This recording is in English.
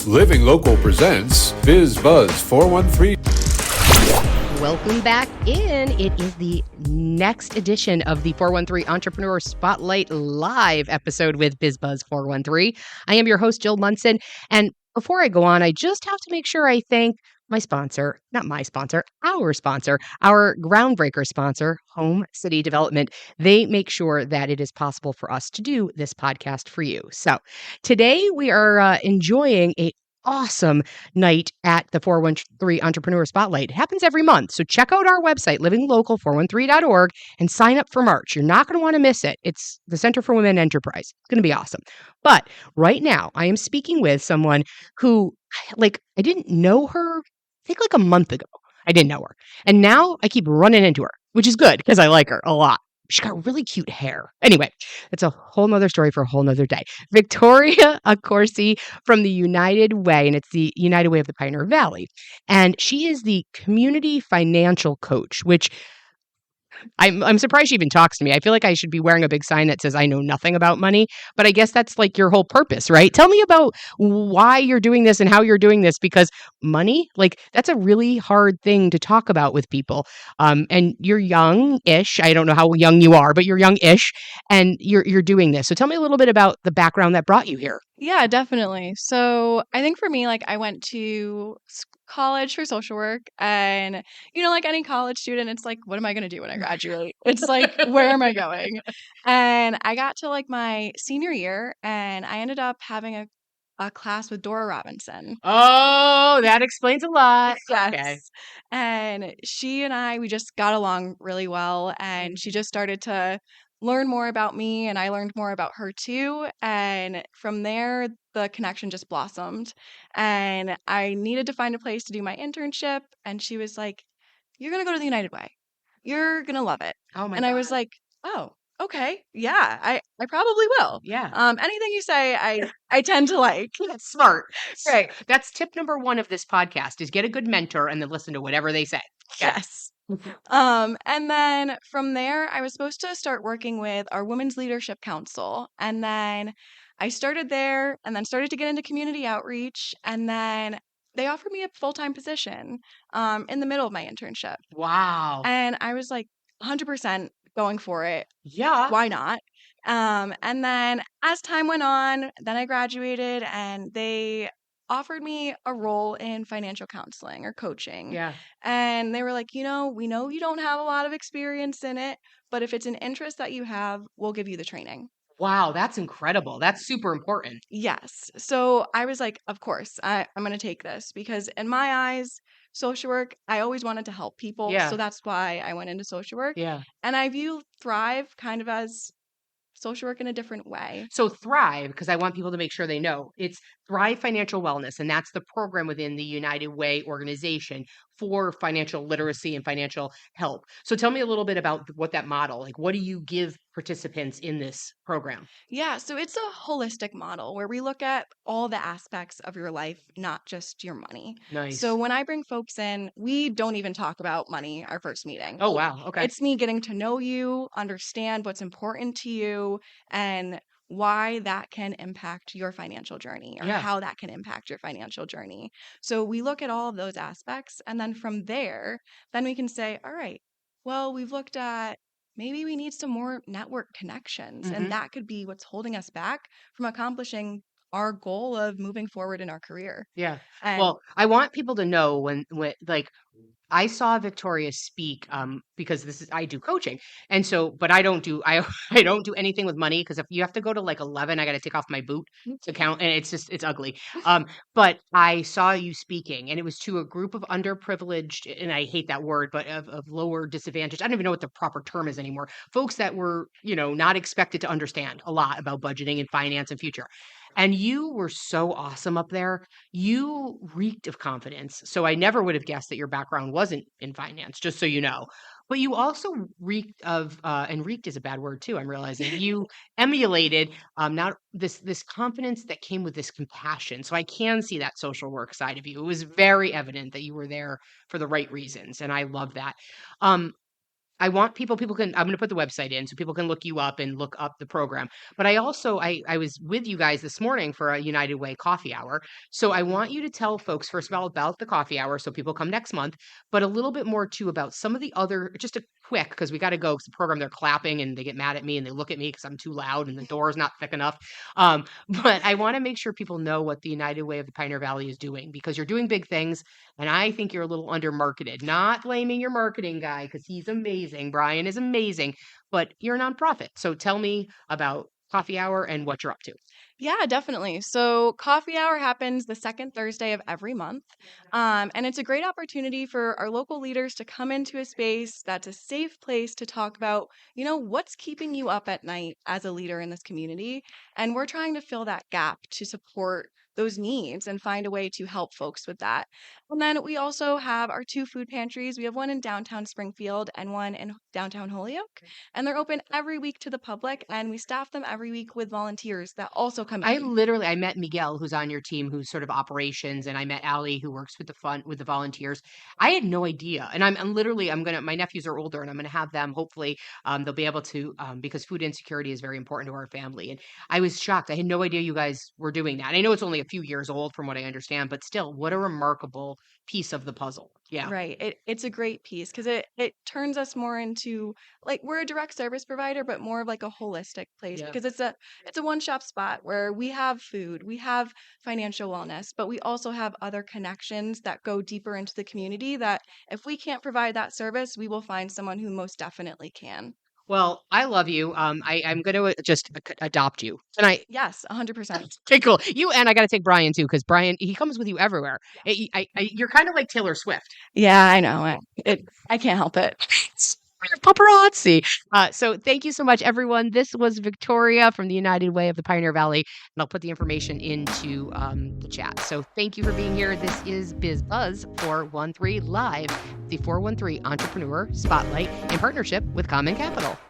Living Local presents Biz Buzz 413. Welcome back in. It is the next edition of the 413 Entrepreneur Spotlight Live episode with Biz Buzz 413. I am your host, Jill Munson. And before I go on, I just have to make sure I thank my sponsor, not my sponsor, our groundbreaker sponsor, Home City Development. They make sure that it is possible for us to do this podcast for you. So today we are enjoying a awesome night at the 413 Entrepreneur Spotlight. It happens every month. So check out our website, livinglocal413.org, and sign up for March. You're not going to want to miss it. It's the Center for Women Enterprise. It's going to be awesome. But right now, I am speaking with someone who, I didn't know her, I think a month ago. I didn't know her. And now I keep running into her, which is good because I like her a lot. She's got really cute hair. Anyway, it's a whole nother story for a whole nother day. Victoria Accorsi from the United Way, and it's the United Way of the Pioneer Valley. And she is the community financial coach, which I'm surprised she even talks to me. I feel like I should be wearing a big sign that says I know nothing about money, but I guess that's like your whole purpose, right? Tell me about why you're doing this and how you're doing this, because money, that's a really hard thing to talk about with people. And you're young-ish. I don't know how young you are, but you're young-ish, and you're doing this. So tell me a little bit about the background that brought you here. Yeah, definitely. So I think for me, I went to college for social work, and like any college student, it's like, what am I going to do when I graduate? It's like, where am I going? And I got to my senior year, and I ended up having a class with Dora Robinson. Oh, that explains a lot. Yes. Okay. And she and we just got along really well, and she just started to learn more about me, and I learned more about her too. And from there, the connection just blossomed. And I needed to find a place to do my internship. And she was like, "You're going to go to the United Way. You're going to love it." Oh my And God. I was like, "Oh, okay. Yeah, I probably will." Yeah. Anything you say, I tend to like. That's smart. Right. That's tip number 1 of this podcast is get a good mentor and then listen to whatever they say. Okay. Yes. And then from there, I was supposed to start working with our Women's Leadership Council. And then I started there and then started to get into community outreach. And then they offered me a full-time position in the middle of my internship. Wow. And I was like 100% going for it. Yeah. Why not? And then as time went on, then I graduated, and they offered me a role in financial counseling or coaching. Yeah. And they were like, we know you don't have a lot of experience in it, but if it's an interest that you have, we'll give you the training. Wow, that's incredible. That's super important. Yes. So I was like, of course, I'm going to take this, because in my eyes, social work, I always wanted to help people. Yeah. So that's why I went into social work. Yeah. And I view Thrive kind of as social work in a different way. So Thrive, because I want people to make sure they know, it's Thrive Financial Wellness, and that's the program within the United Way organization for financial literacy and financial help. So tell me a little bit about what that model, what do you give participants in this program? Yeah, so it's a holistic model where we look at all the aspects of your life, not just your money. Nice. So when I bring folks in, we don't even talk about money our first meeting. Oh, wow. Okay. It's me getting to know you, understand what's important to you, and why that can impact your financial journey, or how that can impact your financial journey. So we look at all of those aspects, and then from there, then we can say, all right, well, we've looked at maybe we need some more network connections, and that could be what's holding us back from accomplishing our goal of moving forward in our career. Yeah. And Well, I want people to know when I saw Victoria speak because I do coaching. And so, but I don't do I don't do anything with money, because if you have to go to 11, I got to take off my boot to count, and it's ugly. But I saw you speaking, and it was to a group of underprivileged, and I hate that word, but of lower disadvantaged. I don't even know what the proper term is anymore. Folks that were, not expected to understand a lot about budgeting and finance and future. And you were so awesome up there. You reeked of confidence. So I never would have guessed that your background wasn't in finance, just so you know. But you also reeked of, and reeked is a bad word too, I'm realizing. You emulated not this confidence that came with this compassion. So I can see that social work side of you. It was very evident that you were there for the right reasons. And I love that. I want people can, I'm going to put the website in so people can look you up and look up the program. But I also, I was with you guys this morning for a United Way coffee hour. So I want you to tell folks, first of all, about the coffee hour so people come next month, but a little bit more too about some of the other, just a quick, because we got to go, because the program, they're clapping and they get mad at me and they look at me because I'm too loud and the door is not thick enough. But I want to make sure people know what the United Way of the Pioneer Valley is doing, because you're doing big things. And I think you're a little under marketed. Not blaming your marketing guy, because he's amazing. Brian is amazing, but you're a nonprofit. So tell me about coffee hour and what you're up to. Yeah, definitely. So, coffee hour happens the second Thursday of every month. And it's a great opportunity for our local leaders to come into a space that's a safe place to talk about, what's keeping you up at night as a leader in this community. And we're trying to fill that gap to support those needs and find a way to help folks with that. And then we also have our two food pantries. We have one in downtown Springfield and one in downtown Holyoke. And they're open every week to the public, and we staff them every week with volunteers that also come in. I met Miguel, who's on your team, who's sort of operations, and I met Allie, who works with the volunteers. I had no idea, and I'm literally, my nephews are older, and I'm gonna have them. Hopefully, they'll be able to, because food insecurity is very important to our family. And I was shocked. I had no idea you guys were doing that. And I know it's only a few years old, from what I understand, but still, what a remarkable piece of the puzzle. Yeah. Right. It's a great piece because it turns us more into, like, we're a direct service provider, but more of like a holistic place, Yeah. because it's a one-shop spot where we have food, we have financial wellness, but we also have other connections that go deeper into the community that if we can't provide that service, we will find someone who most definitely can. Well, I love you. I'm going to just adopt you tonight. Yes, 100%. Okay, cool. You, and I got to take Brian too, because Brian, he comes with you everywhere. You're kind of like Taylor Swift. Yeah, I know. I can't help it. Paparazzi. So thank you so much, everyone. This was Victoria from the United Way of the Pioneer Valley, and I'll put the information into the chat. So thank you for being here. This is Biz Buzz 413 Live, the 413 Entrepreneur Spotlight in partnership with Common Capital.